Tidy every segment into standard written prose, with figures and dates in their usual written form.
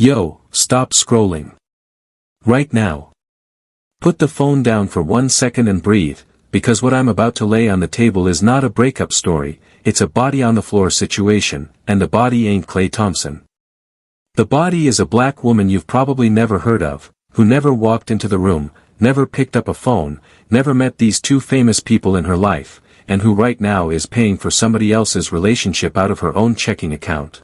Yo, stop scrolling. Right now. Put the phone down for 1 second and breathe, because what I'm about to lay on the table is not a breakup story, it's a body on the floor situation, and the body ain't Klay Thompson. The body is a black woman you've probably never heard of, who never walked into the room, never picked up a phone, never met these two famous people in her life, and who right now is paying for somebody else's relationship out of her own checking account.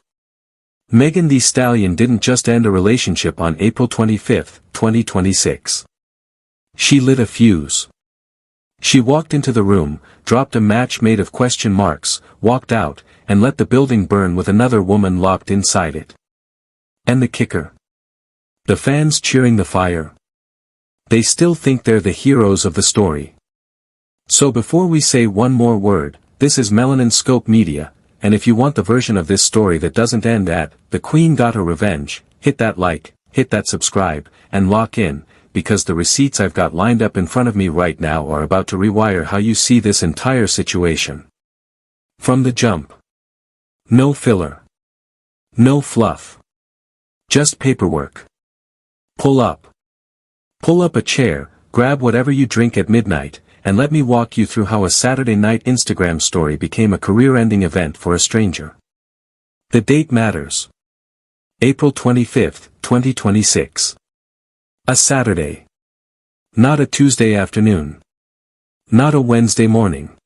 Megan Thee Stallion didn't just end a relationship on April 25, 2026. She lit a fuse. She walked into the room, dropped a match made of question marks, walked out, and let the building burn with another woman locked inside it. And the kicker? The fans cheering the fire. They still think they're the heroes of the story. So before we say one more word, this is Melanin Scope Media, and if you want the version of this story that doesn't end at, the Queen got her revenge, hit that like, hit that subscribe, and lock in, because the receipts I've got lined up in front of me right now are about to rewire how you see this entire situation. From the jump. No filler. No fluff. Just paperwork. Pull up. Pull up a chair, grab whatever you drink at midnight, and let me walk you through how a Saturday night Instagram story became a career-ending event for a stranger. The date matters. April 25, 2026. A Saturday. Not a Tuesday afternoon. Not a Wednesday morning.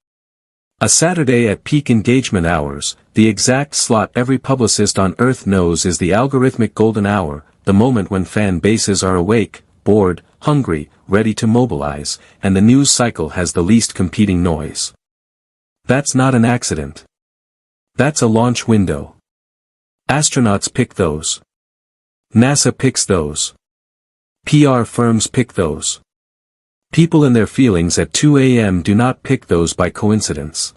A Saturday at peak engagement hours, the exact slot every publicist on earth knows is the algorithmic golden hour, the moment when fan bases are awake, bored, hungry, ready to mobilize, and the news cycle has the least competing noise. That's not an accident. That's a launch window. Astronauts pick those. NASA picks those. PR firms pick those. People in their feelings at 2 a.m. do not pick those by coincidence.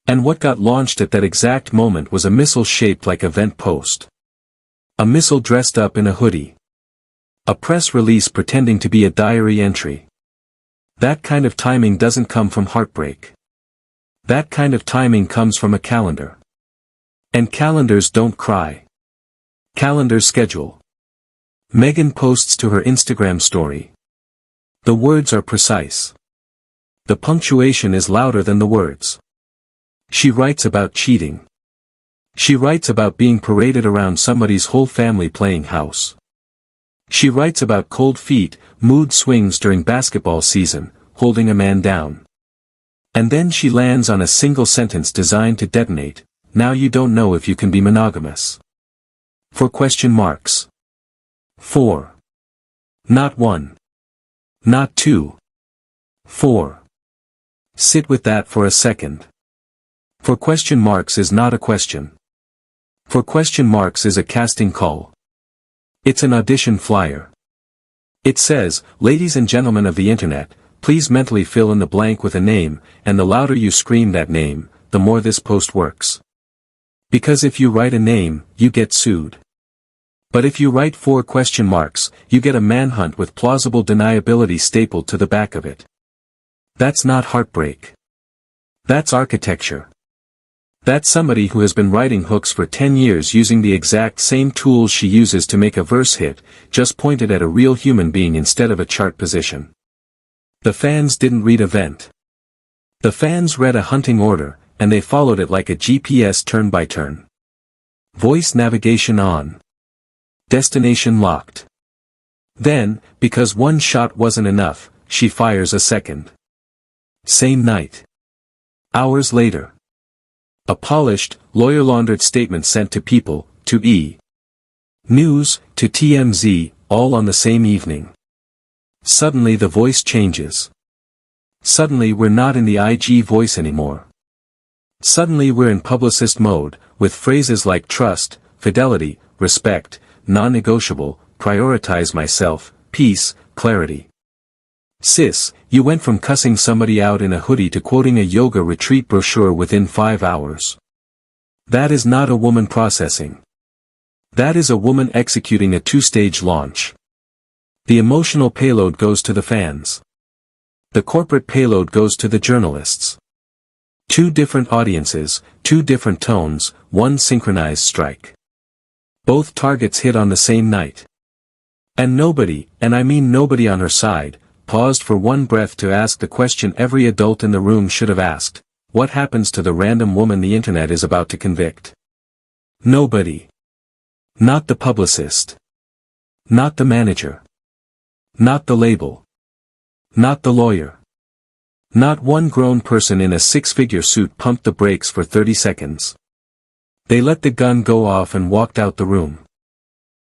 And what got launched at that exact moment was a missile shaped like a vent post. A missile dressed up in a hoodie. A press release pretending to be a diary entry. That kind of timing doesn't come from heartbreak. That kind of timing comes from a calendar. And calendars don't cry. Calendars schedule. Megan posts to her Instagram story. The words are precise. The punctuation is louder than the words. She writes about cheating. She writes about being paraded around somebody's whole family playing house. She writes about cold feet, mood swings during basketball season, holding a man down. And then she lands on a single sentence designed to detonate, now you don't know if you can be monogamous. For question marks. 4. Not 1. Not 2. 4. Sit with that for a second. For question marks is not a question. For question marks is a casting call. It's an audition flyer. It says, ladies and gentlemen of the internet, please mentally fill in the blank with a name, and the louder you scream that name, the more this post works. Because if you write a name, you get sued. But if you write 4 question marks, you get a manhunt with plausible deniability stapled to the back of it. That's not heartbreak. That's architecture. That's somebody who has been writing hooks for 10 years using the exact same tools she uses to make a verse hit, just pointed at a real human being instead of a chart position. The fans didn't read event. The fans read a hunting order, and they followed it like a GPS turn by turn. Voice navigation on. Destination locked. Then, because one shot wasn't enough, she fires a second. Same night. Hours later. A polished, lawyer-laundered statement sent to People, to E! News, to TMZ, all on the same evening. Suddenly the voice changes. Suddenly we're not in the IG voice anymore. Suddenly we're in publicist mode, with phrases like trust, fidelity, respect, non-negotiable, prioritize myself, peace, clarity. Sis, you went from cussing somebody out in a hoodie to quoting a yoga retreat brochure within 5 hours. That is not a woman processing. That is a woman executing a 2-stage launch. The emotional payload goes to the fans. The corporate payload goes to the journalists. 2 different audiences, 2 different tones, 1 synchronized strike. Both targets hit on the same night. And nobody, and I mean nobody on her side, paused for one breath to ask the question every adult in the room should have asked: what happens to the random woman the internet is about to convict? Nobody. Not the publicist. Not the manager. Not the label. Not the lawyer. Not one grown person in a six-figure suit pumped the brakes for 30 seconds. They let the gun go off and walked out the room.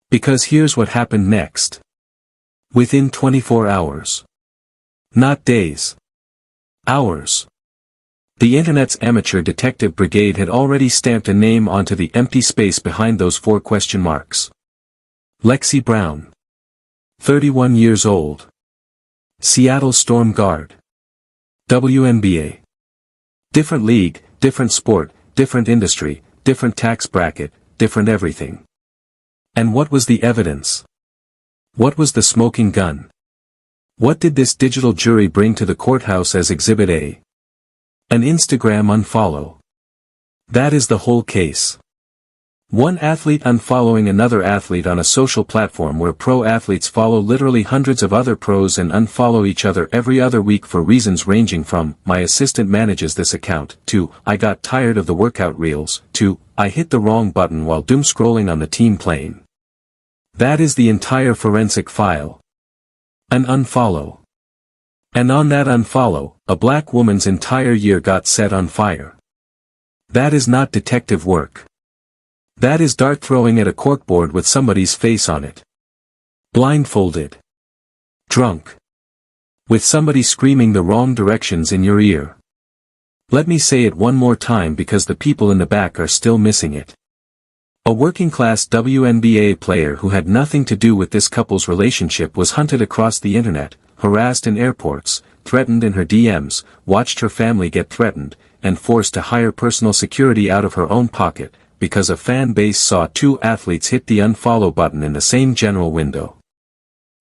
Because here's what happened next. Within 24 hours. Not days. Hours. The internet's amateur detective brigade had already stamped a name onto the empty space behind those 4 question marks. Lexi Brown. 31 years old. Seattle Storm guard. WNBA. Different league, different sport, different industry, different tax bracket, different everything. And what was the evidence? What was the smoking gun? What did this digital jury bring to the courthouse as Exhibit A? An Instagram unfollow. That is the whole case. One athlete unfollowing another athlete on a social platform where pro athletes follow literally hundreds of other pros and unfollow each other every other week for reasons ranging from, "My assistant manages this account," to, "I got tired of the workout reels," to, "I hit the wrong button while doom scrolling on the team plane." That is the entire forensic file. An unfollow. And on that unfollow, a black woman's entire year got set on fire. That is not detective work. That is dart throwing at a corkboard with somebody's face on it. Blindfolded. Drunk. With somebody screaming the wrong directions in your ear. Let me say it one more time because the people in the back are still missing it. A working-class WNBA player who had nothing to do with this couple's relationship was hunted across the internet, harassed in airports, threatened in her DMs, watched her family get threatened, and forced to hire personal security out of her own pocket, because a fan base saw 2 athletes hit the unfollow button in the same general window.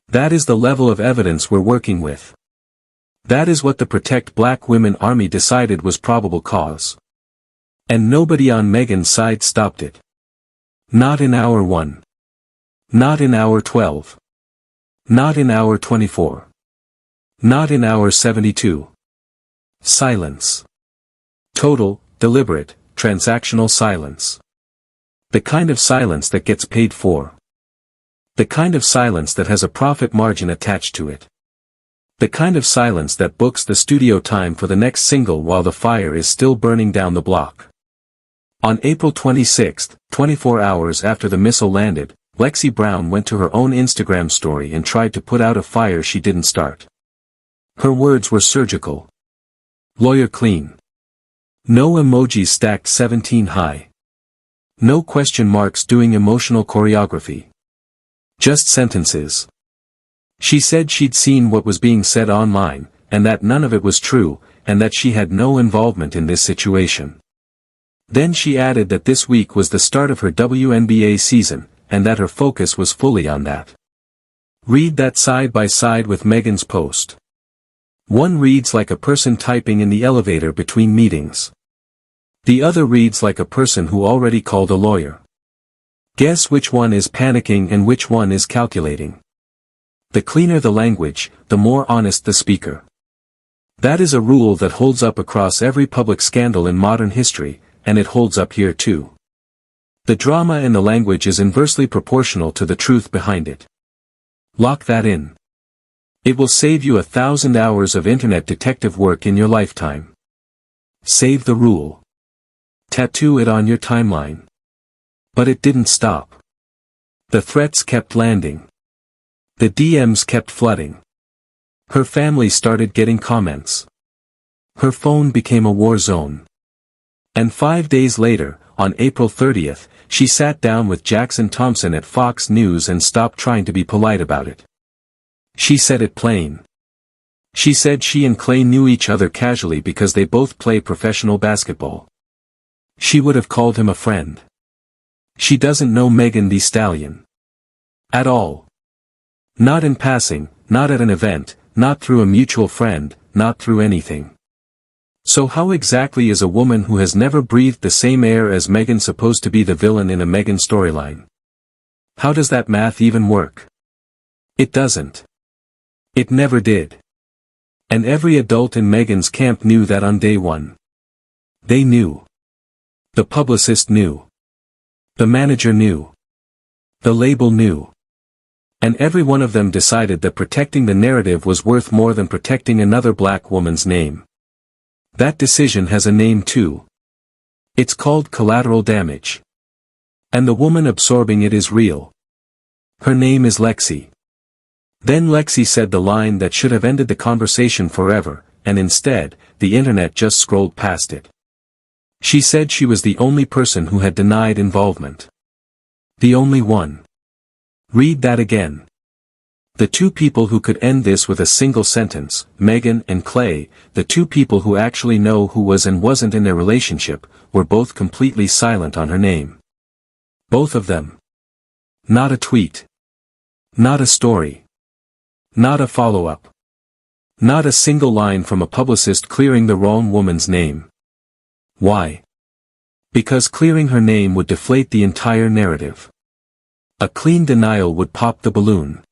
That is the level of evidence we're working with. That is what the Protect Black Women Army decided was probable cause. And nobody on Megan's side stopped it. Not in hour 1. Not in hour 12. Not in hour 24. Not in hour 72. Silence. Total, deliberate, transactional silence. The kind of silence that gets paid for. The kind of silence that has a profit margin attached to it. The kind of silence that books the studio time for the next single while the fire is still burning down the block. On April 26, 24 hours after the missile landed, Lexi Brown went to her own Instagram story and tried to put out a fire she didn't start. Her words were surgical. Lawyer clean. No emojis stacked 17 high. No question marks doing emotional choreography. Just sentences. She said she'd seen what was being said online, and that none of it was true, and that she had no involvement in this situation. Then she added that this week was the start of her WNBA season, and that her focus was fully on that. Read that side by side with Megan's post. One reads like a person typing in the elevator between meetings. The other reads like a person who already called a lawyer. Guess which one is panicking and which one is calculating. The cleaner the language, the more honest the speaker. That is a rule that holds up across every public scandal in modern history, and it holds up here too. The drama in the language is inversely proportional to the truth behind it. Lock that in. It will save you 1,000 hours of internet detective work in your lifetime. Save the rule. Tattoo it on your timeline. But it didn't stop. The threats kept landing. The DMs kept flooding. Her family started getting comments. Her phone became a war zone. And 5 days later, on April 30th, she sat down with Jackson Thompson at Fox News and stopped trying to be polite about it. She said it plain. She said she and Klay knew each other casually because they both play professional basketball. She would have called him a friend. She doesn't know Megan Thee Stallion. At all. Not in passing, not at an event, not through a mutual friend, not through anything. So how exactly is a woman who has never breathed the same air as Megan supposed to be the villain in a Megan storyline? How does that math even work? It doesn't. It never did. And every adult in Megan's camp knew that on day one. They knew. The publicist knew. The manager knew. The label knew. And every one of them decided that protecting the narrative was worth more than protecting another black woman's name. That decision has a name too. It's called collateral damage. And the woman absorbing it is real. Her name is Lexi. Then Lexi said the line that should have ended the conversation forever, and instead, the internet just scrolled past it. She said she was the only person who had denied involvement. The only one. Read that again. The two people who could end this with a single sentence, Megan and Klay, the two people who actually know who was and wasn't in their relationship, were both completely silent on her name. Both of them. Not a tweet. Not a story. Not a follow-up. Not a single line from a publicist clearing the wrong woman's name. Why? Because clearing her name would deflate the entire narrative. A clean denial would pop the balloon.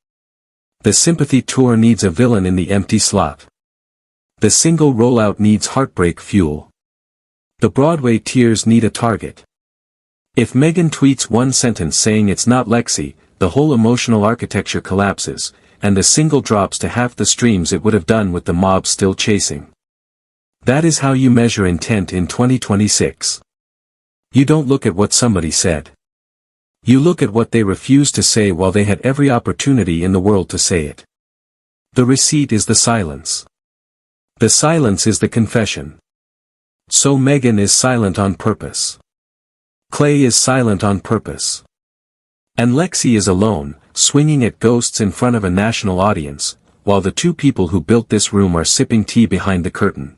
The sympathy tour needs a villain in the empty slot. The single rollout needs heartbreak fuel. The Broadway tears need a target. If Megan tweets one sentence saying it's not Lexi, the whole emotional architecture collapses, and the single drops to half the streams it would have done with the mob still chasing. That is how you measure intent in 2026. You don't look at what somebody said. You look at what they refused to say while they had every opportunity in the world to say it. The receipt is the silence. The silence is the confession. So Megan is silent on purpose. Klay is silent on purpose. And Lexi is alone, swinging at ghosts in front of a national audience, while the two people who built this room are sipping tea behind the curtain.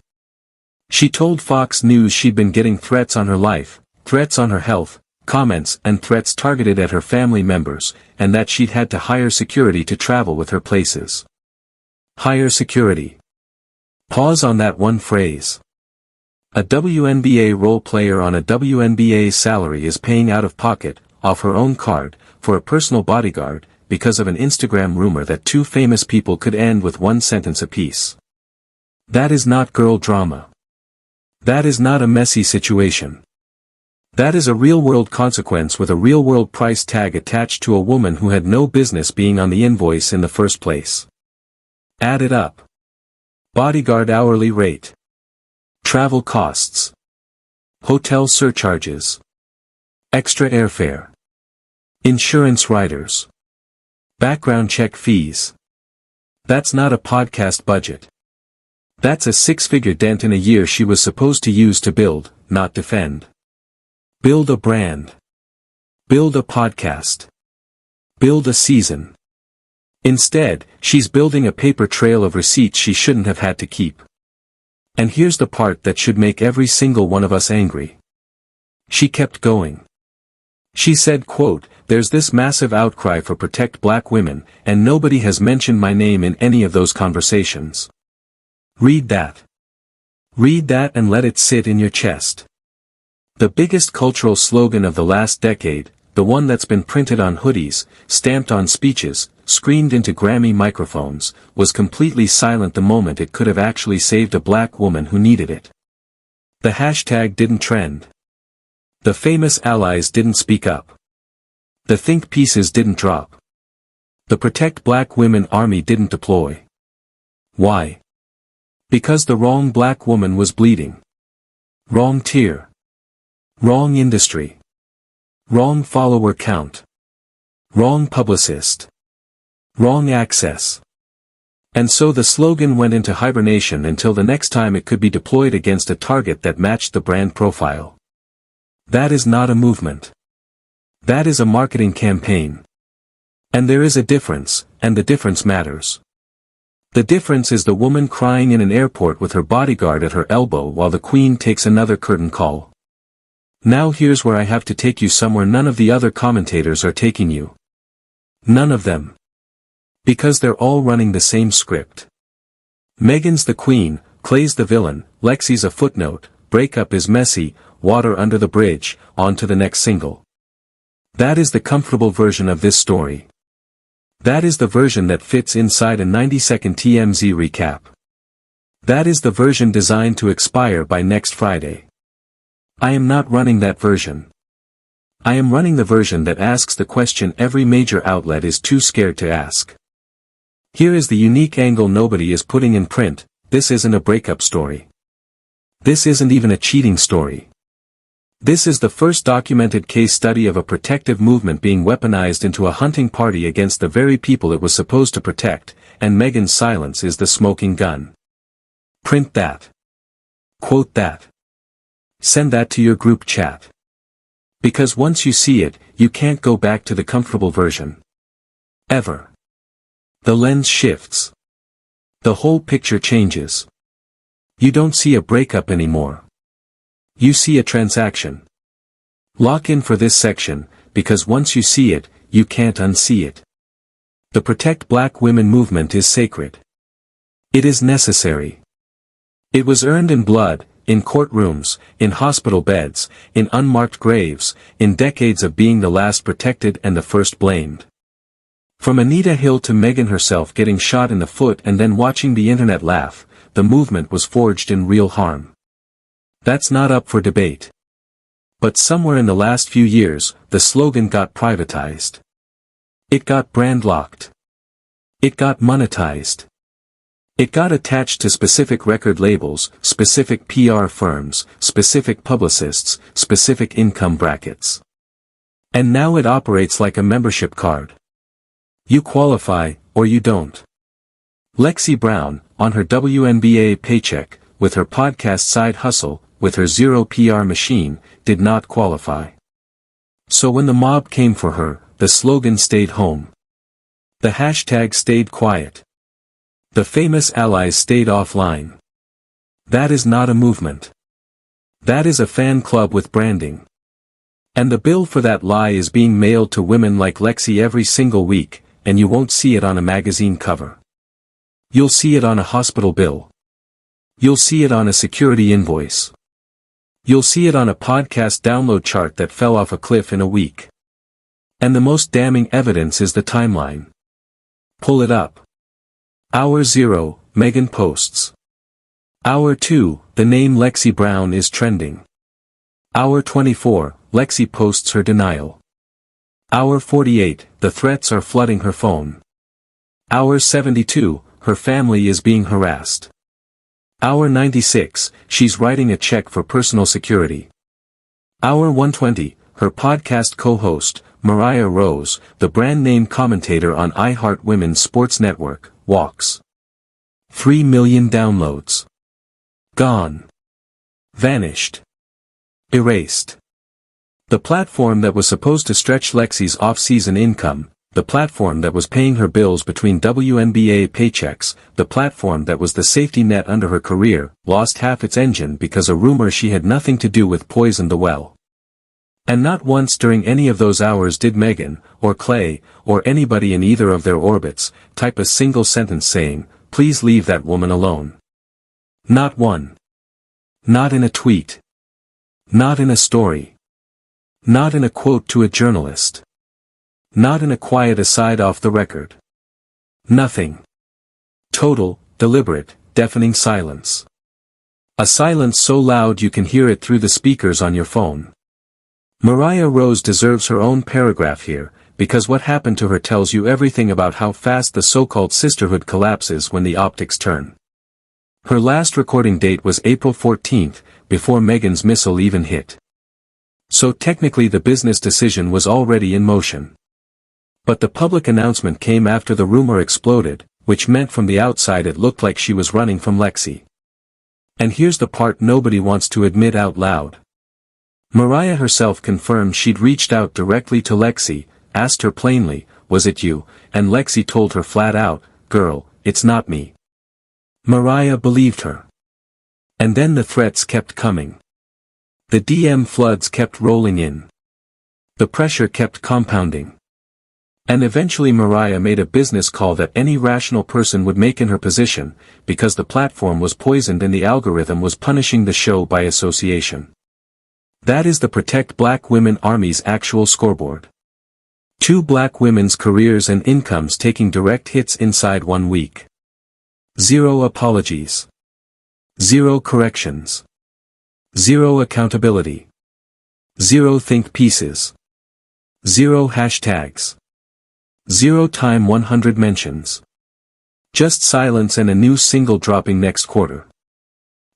She told Fox News she'd been getting threats on her life, threats on her health, comments and threats targeted at her family members, and that she'd had to hire security to travel with her places. Hire security. Pause on that one phrase. A WNBA role player on a WNBA salary is paying out of pocket, off her own card, for a personal bodyguard, because of an Instagram rumor that two famous people could end with one sentence apiece. That is not girl drama. That is not a messy situation. That is a real-world consequence with a real-world price tag attached to a woman who had no business being on the invoice in the first place. Add it up. Bodyguard hourly rate. Travel costs. Hotel surcharges. Extra airfare. Insurance riders. Background check fees. That's not a podcast budget. That's a six-figure dent in a year she was supposed to use to build, not defend. Build a brand. Build a podcast. Build a season. Instead, she's building a paper trail of receipts she shouldn't have had to keep. And here's the part that should make every single one of us angry. She kept going. She said, quote, "There's this massive outcry for protect black women, and nobody has mentioned my name in any of those conversations." Read that. Read that and let it sit in your chest. The biggest cultural slogan of the last decade, the one that's been printed on hoodies, stamped on speeches, screamed into Grammy microphones, was completely silent the moment it could have actually saved a black woman who needed it. The hashtag didn't trend. The famous allies didn't speak up. The think pieces didn't drop. The Protect Black Women Army didn't deploy. Why? Because the wrong black woman was bleeding. Wrong tier. Wrong industry. Wrong follower count. Wrong publicist. Wrong access. And so the slogan went into hibernation until the next time it could be deployed against a target that matched the brand profile. That is not a movement. That is a marketing campaign. And there is a difference, and the difference matters. The difference is the woman crying in an airport with her bodyguard at her elbow while the queen takes another curtain call. Now here's where I have to take you somewhere none of the other commentators are taking you. None of them. Because they're all running the same script. Megan's the queen, Klay's the villain, Lexi's a footnote, breakup is messy, water under the bridge, on to the next single. That is the comfortable version of this story. That is the version that fits inside a 90-second TMZ recap. That is the version designed to expire by next Friday. I am not running that version. I am running the version that asks the question every major outlet is too scared to ask. Here is the unique angle nobody is putting in print. This isn't a breakup story. This isn't even a cheating story. This is the first documented case study of a protective movement being weaponized into a hunting party against the very people it was supposed to protect, and Megan's silence is the smoking gun. Print that. Quote that. Send that to your group chat. Because once you see it, you can't go back to the comfortable version. Ever. The lens shifts. The whole picture changes. You don't see a breakup anymore. You see a transaction. Lock in for this section, because once you see it, you can't unsee it. The Protect Black Women movement is sacred. It is necessary. It was earned in blood, in courtrooms, in hospital beds, in unmarked graves, in decades of being the last protected and the first blamed. From Anita Hill to Megan herself getting shot in the foot and then watching the internet laugh, the movement was forged in real harm. That's not up for debate. But somewhere in the last few years, the slogan got privatized. It got brand locked. It got monetized. It got attached to specific record labels, specific PR firms, specific publicists, specific income brackets. And now it operates like a membership card. You qualify, or you don't. Lexi Brown, on her WNBA paycheck, with her podcast side hustle, with her zero PR machine, did not qualify. So when the mob came for her, the slogan stayed home. The hashtag stayed quiet. The famous allies stayed offline. That is not a movement. That is a fan club with branding. And the bill for that lie is being mailed to women like Lexi every single week, and you won't see it on a magazine cover. You'll see it on a hospital bill. You'll see it on a security invoice. You'll see it on a podcast download chart that fell off a cliff in a week. And the most damning evidence is the timeline. Pull it up. Hour 0, Megan posts. Hour 2, the name Lexi Brown is trending. Hour 24, Lexi posts her denial. Hour 48, the threats are flooding her phone. Hour 72, her family is being harassed. Hour 96, she's writing a check for personal security. Hour 120, her podcast co-host, Mariah Rose, the brand name commentator on iHeart Women's Sports Network, walks. 3 million downloads. Gone. Vanished. Erased. The platform that was supposed to stretch Lexi's off-season income, the platform that was paying her bills between WNBA paychecks, the platform that was the safety net under her career, lost half its engine because a rumor she had nothing to do with poisoned the well. And not once during any of those hours did Megan, or Klay, or anybody in either of their orbits, type a single sentence saying, "Please leave that woman alone." Not one. Not in a tweet. Not in a story. Not in a quote to a journalist. Not in a quiet aside off the record. Nothing. Total, deliberate, deafening silence. A silence so loud you can hear it through the speakers on your phone. Mariah Rose deserves her own paragraph here, because what happened to her tells you everything about how fast the so-called sisterhood collapses when the optics turn. Her last recording date was April 14th, before Megan's missile even hit. So technically the business decision was already in motion. But the public announcement came after the rumor exploded, which meant from the outside it looked like she was running from Lexi. And here's the part nobody wants to admit out loud. Mariah herself confirmed she'd reached out directly to Lexi, asked her plainly, "Was it you?" And Lexi told her flat out, "Girl, it's not me." Mariah believed her. And then the threats kept coming. The DM floods kept rolling in. The pressure kept compounding. And eventually Mariah made a business call that any rational person would make in her position, because the platform was poisoned and the algorithm was punishing the show by association. That is the Protect Black Women Army's actual scoreboard. Two black women's careers and incomes taking direct hits inside 1 week. Zero apologies. Zero corrections. Zero accountability. Zero think pieces. Zero hashtags. Zero time 100 mentions. Just silence and a new single dropping next quarter.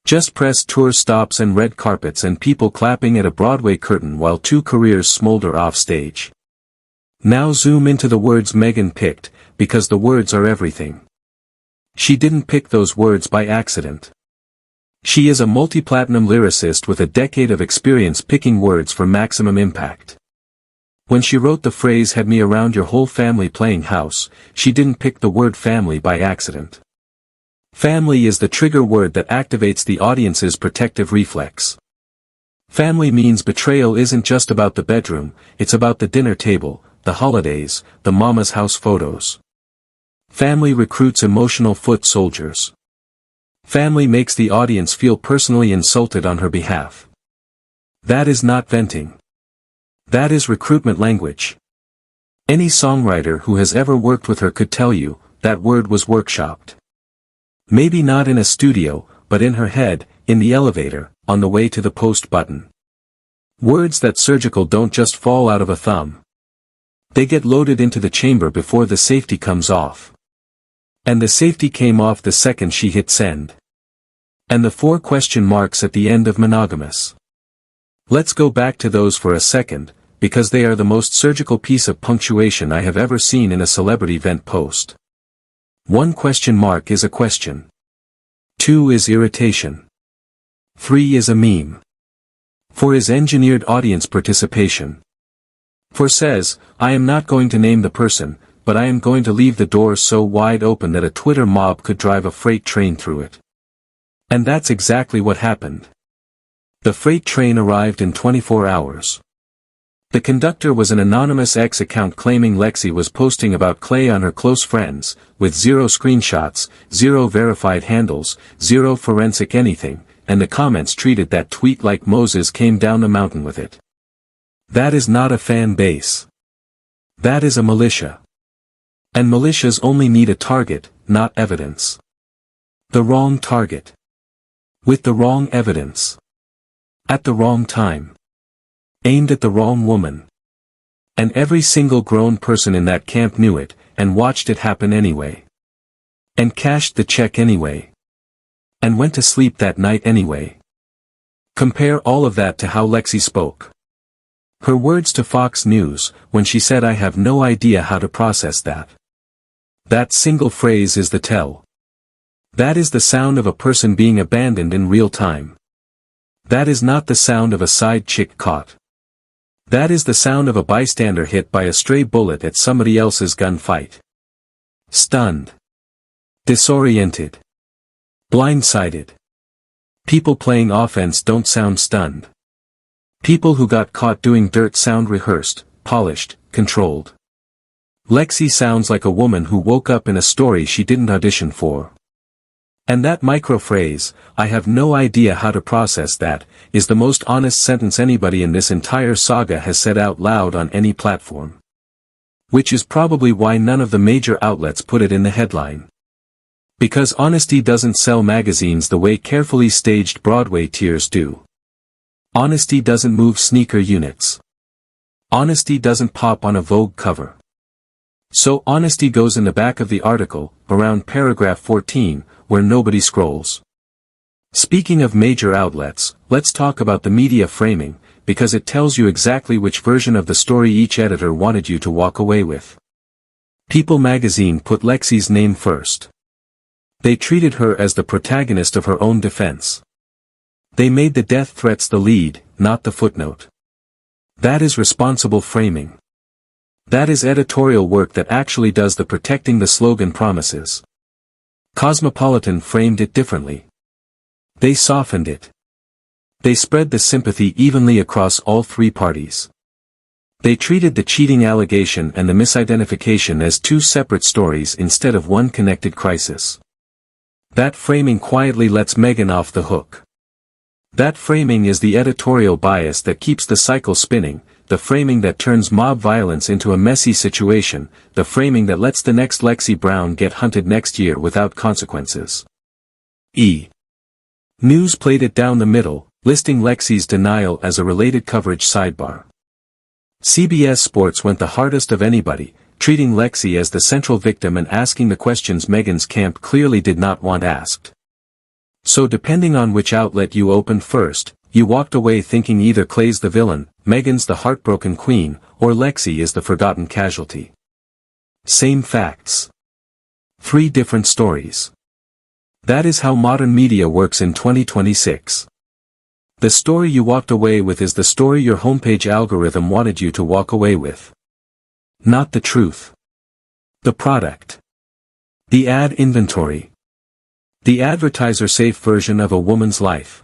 Just press tour stops and red carpets and people clapping at a Broadway curtain while two careers smolder off stage. Now zoom into the words Megan picked, because the words are everything. She didn't pick those words by accident. She is a multi-platinum lyricist with a decade of experience picking words for maximum impact. When she wrote the phrase "had me around your whole family playing house," she didn't pick the word family by accident. Family is the trigger word that activates the audience's protective reflex. Family means betrayal isn't just about the bedroom, it's about the dinner table, the holidays, the mama's house photos. Family recruits emotional foot soldiers. Family makes the audience feel personally insulted on her behalf. That is not venting. That is recruitment language. Any songwriter who has ever worked with her could tell you, that word was workshopped. Maybe not in a studio, but in her head, in the elevator, on the way to the post button. Words that surgical don't just fall out of a thumb. They get loaded into the chamber before the safety comes off. And the safety came off the second she hit send. And the 4 question marks at the end of monogamous. Let's go back to those for a second, because they are the most surgical piece of punctuation I have ever seen in a celebrity vent post. 1 question mark is a question. 2 is irritation. 3 is a meme. 4 is engineered audience participation. 4 says, I am not going to name the person, but I am going to leave the door so wide open that a Twitter mob could drive a freight train through it. And that's exactly what happened. The freight train arrived in 24 hours. The conductor was an anonymous X account claiming Lexi was posting about Klay on her close friends, with 0 screenshots, 0 verified handles, 0 forensic anything, and the comments treated that tweet like Moses came down the mountain with it. That is not a fan base. That is a militia. And militias only need a target, not evidence. The wrong target. With the wrong evidence. At the wrong time. Aimed at the wrong woman. And every single grown person in that camp knew it, and watched it happen anyway. And cashed the check anyway. And went to sleep that night anyway. Compare all of that to how Lexi spoke. Her words to Fox News, when she said I have no idea how to process that. That single phrase is the tell. That is the sound of a person being abandoned in real time. That is not the sound of a side chick caught. That is the sound of a bystander hit by a stray bullet at somebody else's gunfight. Stunned. Disoriented. Blindsided. People playing offense don't sound stunned. People who got caught doing dirt sound rehearsed, polished, controlled. Lexi sounds like a woman who woke up in a story she didn't audition for. And that micro phrase, I have no idea how to process that, is the most honest sentence anybody in this entire saga has said out loud on any platform. Which is probably why none of the major outlets put it in the headline. Because honesty doesn't sell magazines the way carefully staged Broadway tears do. Honesty doesn't move sneaker units. Honesty doesn't pop on a Vogue cover. So honesty goes in the back of the article, around paragraph 14, where nobody scrolls. Speaking of major outlets, let's talk about the media framing, because it tells you exactly which version of the story each editor wanted you to walk away with. People magazine put Lexi's name first. They treated her as the protagonist of her own defense. They made the death threats the lead, not the footnote. That is responsible framing. That is editorial work that actually does the protecting the slogan promises. Cosmopolitan framed it differently. They softened it. They spread the sympathy evenly across all 3 parties. They treated the cheating allegation and the misidentification as 2 separate stories instead of one connected crisis. That framing quietly lets Megan off the hook. That framing is the editorial bias that keeps the cycle spinning, the framing that turns mob violence into a messy situation, the framing that lets the next Lexi Brown get hunted next year without consequences. News played it down the middle, listing Lexi's denial as a related coverage sidebar. CBS Sports went the hardest of anybody, treating Lexi as the central victim and asking the questions Megan's camp clearly did not want asked. So depending on which outlet you opened first, you walked away thinking either Klay's the villain, Megan's the heartbroken queen, or Lexi is the forgotten casualty. Same facts. 3 different stories. That is how modern media works in 2026. The story you walked away with is the story your homepage algorithm wanted you to walk away with. Not the truth. The product. The ad inventory. The advertiser-safe version of a woman's life.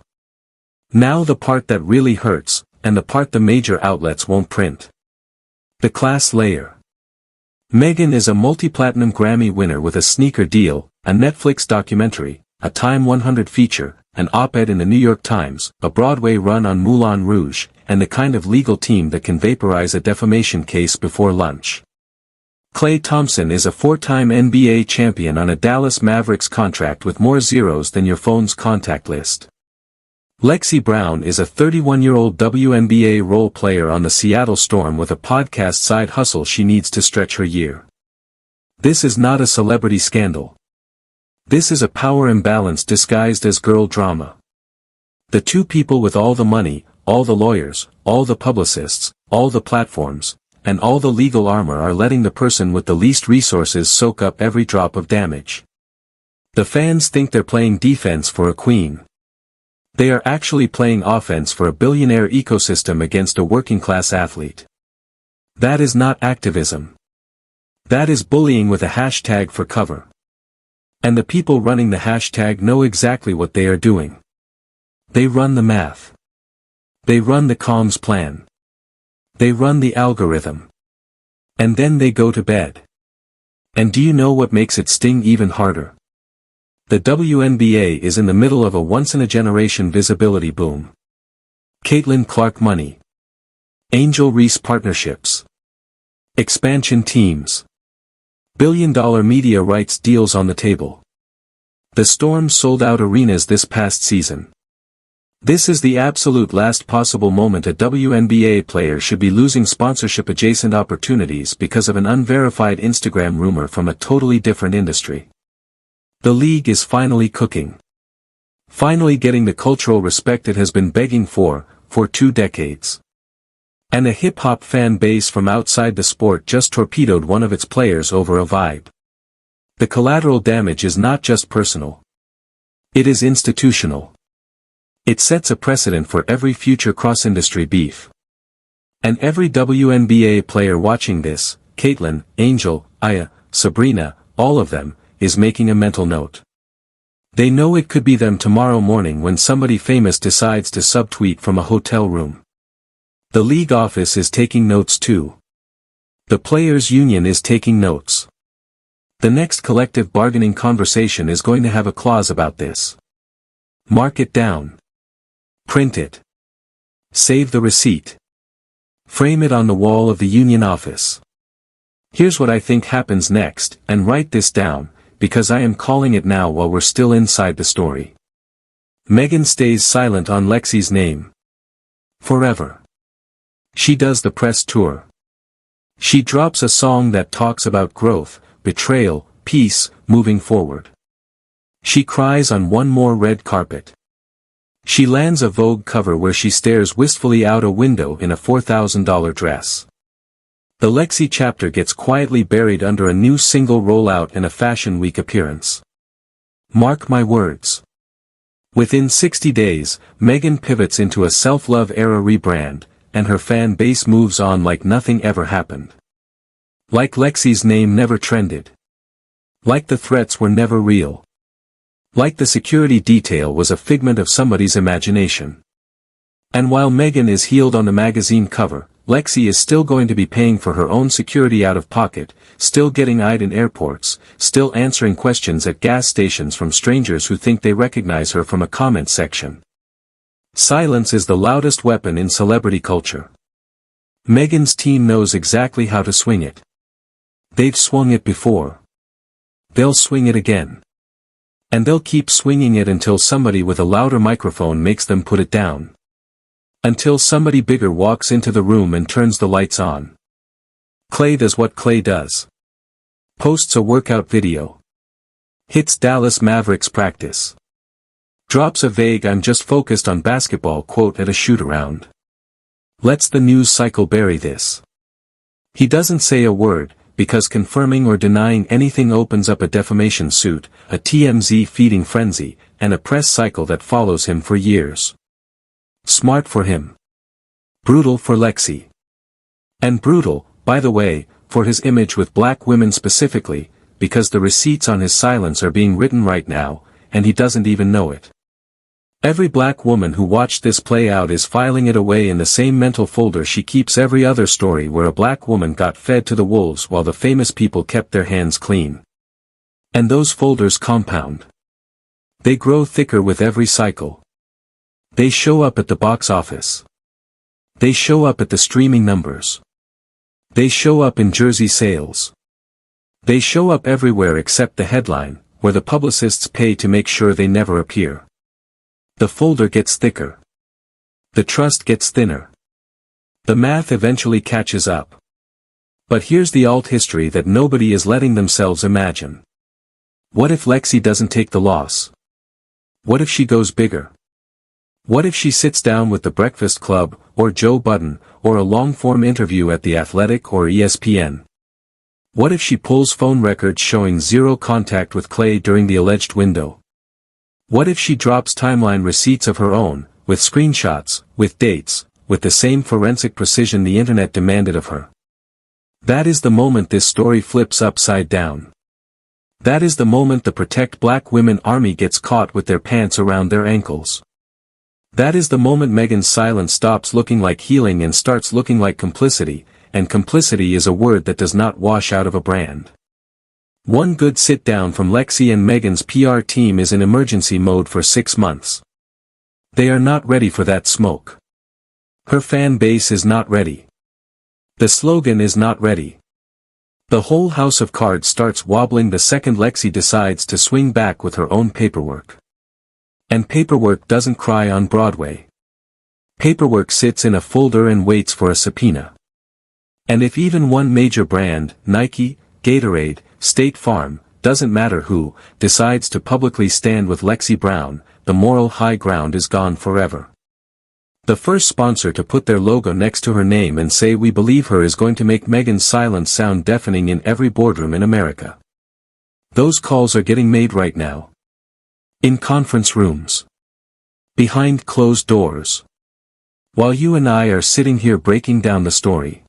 Now the part that really hurts, and the part the major outlets won't print. The class layer. Megan is a multi-platinum Grammy winner with a sneaker deal, a Netflix documentary, a Time 100 feature, an op-ed in the New York Times, a Broadway run on Moulin Rouge, and the kind of legal team that can vaporize a defamation case before lunch. Klay Thompson is a 4-time NBA champion on a Dallas Mavericks contract with more zeros than your phone's contact list. Lexi Brown is a 31-year-old WNBA role player on the Seattle Storm with a podcast side hustle she needs to stretch her year. This is not a celebrity scandal. This is a power imbalance disguised as girl drama. The 2 people with all the money, all the lawyers, all the publicists, all the platforms, and all the legal armor are letting the person with the least resources soak up every drop of damage. The fans think they're playing defense for a queen. They are actually playing offense for a billionaire ecosystem against a working-class athlete. That is not activism. That is bullying with a hashtag for cover. And the people running the hashtag know exactly what they are doing. They run the math. They run the comms plan. They run the algorithm. And then they go to bed. And do you know what makes it sting even harder? The WNBA is in the middle of a once-in-a-generation visibility boom. Caitlin Clark money. Angel Reese partnerships. Expansion teams. Billion-dollar media rights deals on the table. The Storm sold out arenas this past season. This is the absolute last possible moment a WNBA player should be losing sponsorship-adjacent opportunities because of an unverified Instagram rumor from a totally different industry. The league is finally cooking. Finally getting the cultural respect it has been begging for 2 decades. And a hip-hop fan base from outside the sport just torpedoed one of its players over a vibe. The collateral damage is not just personal. It is institutional. It sets a precedent for every future cross-industry beef. And every WNBA player watching this, Caitlin, Angel, Aya, Sabrina, all of them, is making a mental note. They know it could be them tomorrow morning when somebody famous decides to subtweet from a hotel room. The league office is taking notes too. The players' union is taking notes. The next collective bargaining conversation is going to have a clause about this. Mark it down. Print it. Save the receipt. Frame it on the wall of the union office. Here's what I think happens next, and write this down, because I am calling it now while we're still inside the story. Megan stays silent on Lexi's name. Forever. She does the press tour. She drops a song that talks about growth, betrayal, peace, moving forward. She cries on one more red carpet. She lands a Vogue cover where she stares wistfully out a window in a $4,000 dress. The Lexi chapter gets quietly buried under a new single rollout and a Fashion Week appearance. Mark my words. Within 60 days, Megan pivots into a self-love era rebrand, and her fan base moves on like nothing ever happened. Like Lexi's name never trended. Like the threats were never real. Like the security detail was a figment of somebody's imagination. And while Megan is healed on the magazine cover, Lexi is still going to be paying for her own security out of pocket, still getting eyed in airports, still answering questions at gas stations from strangers who think they recognize her from a comment section. Silence is the loudest weapon in celebrity culture. Megan's team knows exactly how to swing it. They've swung it before. They'll swing it again. And they'll keep swinging it until somebody with a louder microphone makes them put it down. Until somebody bigger walks into the room and turns the lights on. Klay does what Klay does. Posts a workout video. Hits Dallas Mavericks practice. Drops a vague "I'm just focused on basketball" quote at a shoot-around. Lets the news cycle bury this. He doesn't say a word, because confirming or denying anything opens up a defamation suit, a TMZ feeding frenzy, and a press cycle that follows him for years. Smart for him. Brutal for Lexi. And brutal, by the way, for his image with black women specifically, because the receipts on his silence are being written right now, and he doesn't even know it. Every black woman who watched this play out is filing it away in the same mental folder she keeps every other story where a black woman got fed to the wolves while the famous people kept their hands clean. And those folders compound. They grow thicker with every cycle. They show up at the box office. They show up at the streaming numbers. They show up in jersey sales. They show up everywhere except the headline, where the publicists pay to make sure they never appear. The folder gets thicker. The trust gets thinner. The math eventually catches up. But here's the alt history that nobody is letting themselves imagine. What if Lexi doesn't take the loss? What if she goes bigger? What if she sits down with the Breakfast Club, or Joe Budden, or a long-form interview at The Athletic or ESPN? What if she pulls phone records showing zero contact with Klay during the alleged window? What if she drops timeline receipts of her own, with screenshots, with dates, with the same forensic precision the internet demanded of her? That is the moment this story flips upside down. That is the moment the Protect Black Women Army gets caught with their pants around their ankles. That is the moment Megan's silence stops looking like healing and starts looking like complicity, and complicity is a word that does not wash out of a brand. One good sit-down from Lexi and Megan's PR team is in emergency mode for 6 months. They are not ready for that smoke. Her fan base is not ready. The slogan is not ready. The whole house of cards starts wobbling the second Lexi decides to swing back with her own paperwork. And paperwork doesn't cry on Broadway. Paperwork sits in a folder and waits for a subpoena. And if even one major brand, Nike, Gatorade, State Farm, doesn't matter who, decides to publicly stand with Lexi Brown, the moral high ground is gone forever. The first sponsor to put their logo next to her name and say "we believe her" is going to make Megan's silence sound deafening in every boardroom in America. Those calls are getting made right now. In conference rooms. Behind closed doors. While you and I are sitting here breaking down the story.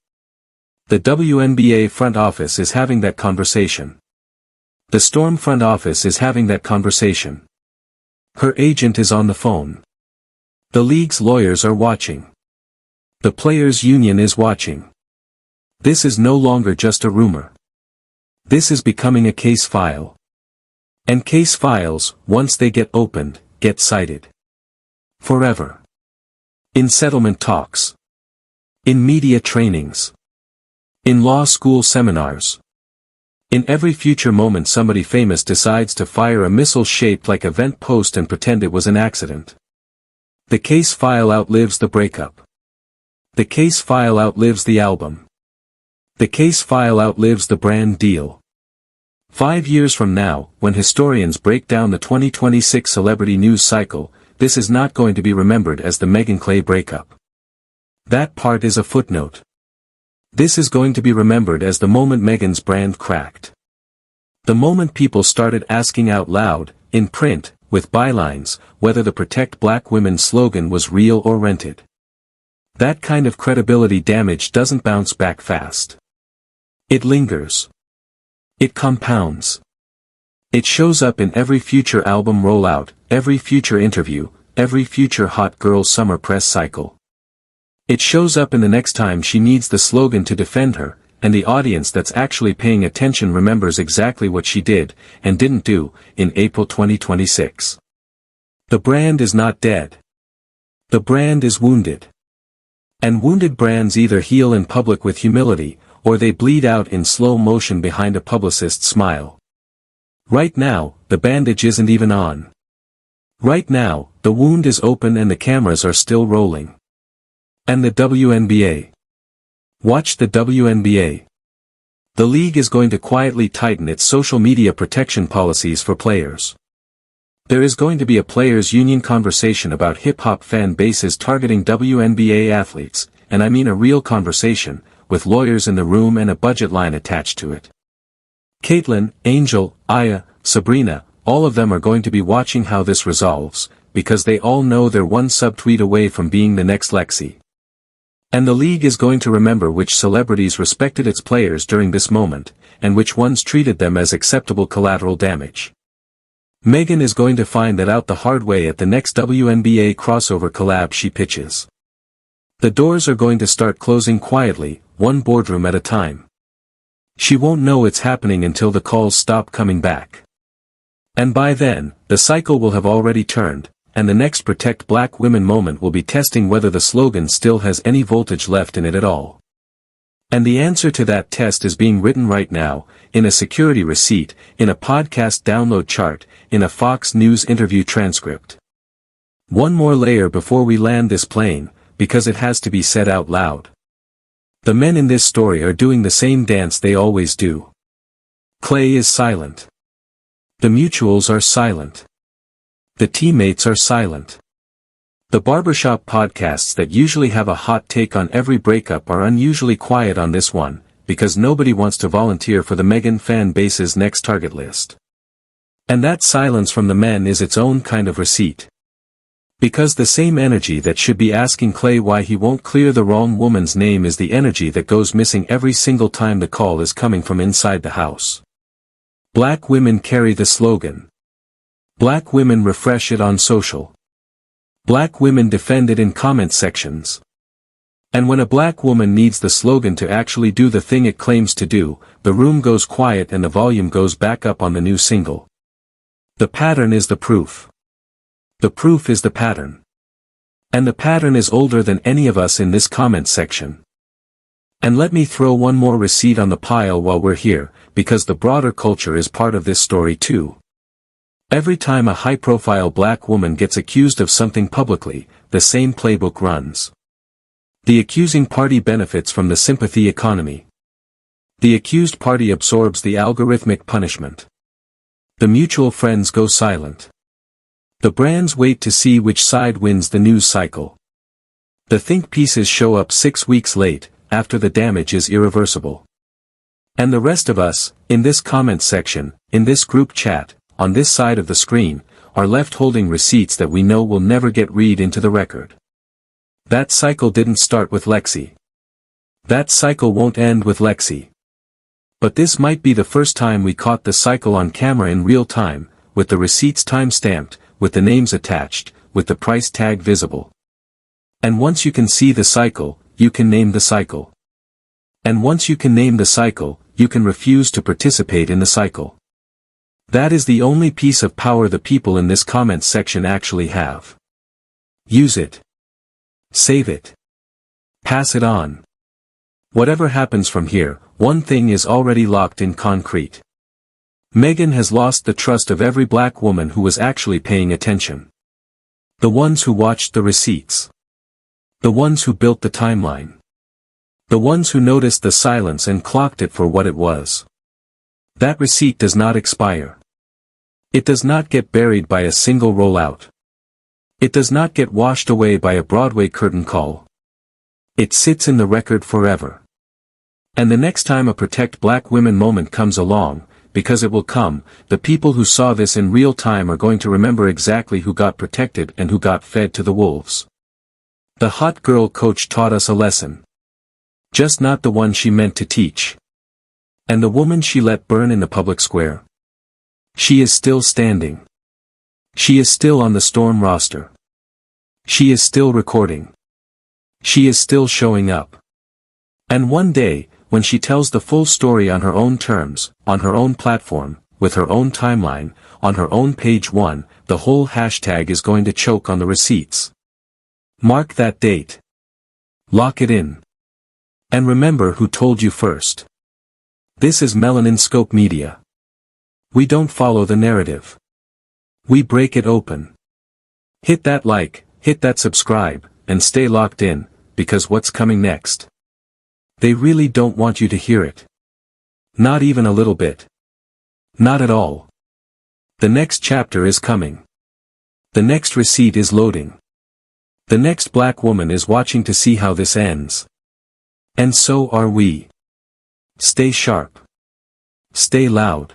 The WNBA front office is having that conversation. The Storm front office is having that conversation. Her agent is on the phone. The league's lawyers are watching. The players' union is watching. This is no longer just a rumor. This is becoming a case file. And case files, once they get opened, get cited. Forever. In settlement talks. In media trainings. In law school seminars. In every future moment somebody famous decides to fire a missile shaped like a vent post and pretend it was an accident. The case file outlives the breakup. The case file outlives the album. The case file outlives the brand deal. 5 years from now, when historians break down the 2026 celebrity news cycle, this is not going to be remembered as the Megan-Klay breakup. That part is a footnote. This is going to be remembered as the moment Megan's brand cracked. The moment people started asking out loud, in print, with bylines, whether the Protect Black Women slogan was real or rented. That kind of credibility damage doesn't bounce back fast. It lingers. It compounds. It shows up in every future album rollout, every future interview, every future hot girl summer press cycle. It shows up in the next time she needs the slogan to defend her, and the audience that's actually paying attention remembers exactly what she did, and didn't do, in April 2026. The brand is not dead. The brand is wounded. And wounded brands either heal in public with humility, or they bleed out in slow motion behind a publicist's smile. Right now, the bandage isn't even on. Right now, the wound is open and the cameras are still rolling. And the WNBA. Watch the WNBA. The league is going to quietly tighten its social media protection policies for players. There is going to be a players' union conversation about hip-hop fan bases targeting WNBA athletes, and I mean a real conversation, with lawyers in the room and a budget line attached to it. Caitlyn, Angel, Aya, Sabrina, all of them are going to be watching how this resolves, because they all know they're one subtweet away from being the next Lexi. And the league is going to remember which celebrities respected its players during this moment, and which ones treated them as acceptable collateral damage. Megan is going to find that out the hard way at the next WNBA crossover collab she pitches. The doors are going to start closing quietly, one boardroom at a time. She won't know it's happening until the calls stop coming back. And by then, the cycle will have already turned, and the next Protect Black Women moment will be testing whether the slogan still has any voltage left in it at all. And the answer to that test is being written right now, in a security receipt, in a podcast download chart, in a Fox News interview transcript. One more layer before we land this plane, because it has to be said out loud. The men in this story are doing the same dance they always do. Klay is silent. The mutuals are silent. The teammates are silent. The barbershop podcasts that usually have a hot take on every breakup are unusually quiet on this one, because nobody wants to volunteer for the Megan fan base's next target list. And that silence from the men is its own kind of receipt. Because the same energy that should be asking Klay why he won't clear the wrong woman's name is the energy that goes missing every single time the call is coming from inside the house. Black women carry the slogan. Black women refresh it on social. Black women defend it in comment sections. And when a black woman needs the slogan to actually do the thing it claims to do, the room goes quiet and the volume goes back up on the new single. The pattern is the proof. The proof is the pattern. And the pattern is older than any of us in this comment section. And let me throw one more receipt on the pile while we're here, because the broader culture is part of this story too. Every time a high-profile black woman gets accused of something publicly, the same playbook runs. The accusing party benefits from the sympathy economy. The accused party absorbs the algorithmic punishment. The mutual friends go silent. The brands wait to see which side wins the news cycle. The think pieces show up 6 weeks late, after the damage is irreversible. And the rest of us, in this comment section, in this group chat, on this side of the screen, are left holding receipts that we know will never get read into the record. That cycle didn't start with Lexi. That cycle won't end with Lexi. But this might be the first time we caught the cycle on camera in real time, with the receipts time-stamped, with the names attached, with the price tag visible. And once you can see the cycle, you can name the cycle. And once you can name the cycle, you can refuse to participate in the cycle. That is the only piece of power the people in this comment section actually have. Use it. Save it. Pass it on. Whatever happens from here, one thing is already locked in concrete. Megan has lost the trust of every black woman who was actually paying attention. The ones who watched the receipts. The ones who built the timeline. The ones who noticed the silence and clocked it for what it was. That receipt does not expire. It does not get buried by a single rollout. It does not get washed away by a Broadway curtain call. It sits in the record forever. And the next time a Protect Black Women moment comes along, because it will come, the people who saw this in real time are going to remember exactly who got protected and who got fed to the wolves. The hot girl coach taught us a lesson. Just not the one she meant to teach. And the woman she let burn in the public square. She is still standing. She is still on the Storm roster. She is still recording. She is still showing up. And one day, when she tells the full story on her own terms, on her own platform, with her own timeline, on her own page 1, the whole hashtag is going to choke on the receipts. Mark that date. Lock it in. And remember who told you first. This is Melanin Scope Media. We don't follow the narrative. We break it open. Hit that like, hit that subscribe, and stay locked in, because what's coming next? They really don't want you to hear it. Not even a little bit. Not at all. The next chapter is coming. The next receipt is loading. The next black woman is watching to see how this ends. And so are we. Stay sharp. Stay loud.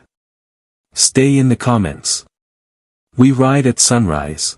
Stay in the comments. We ride at sunrise.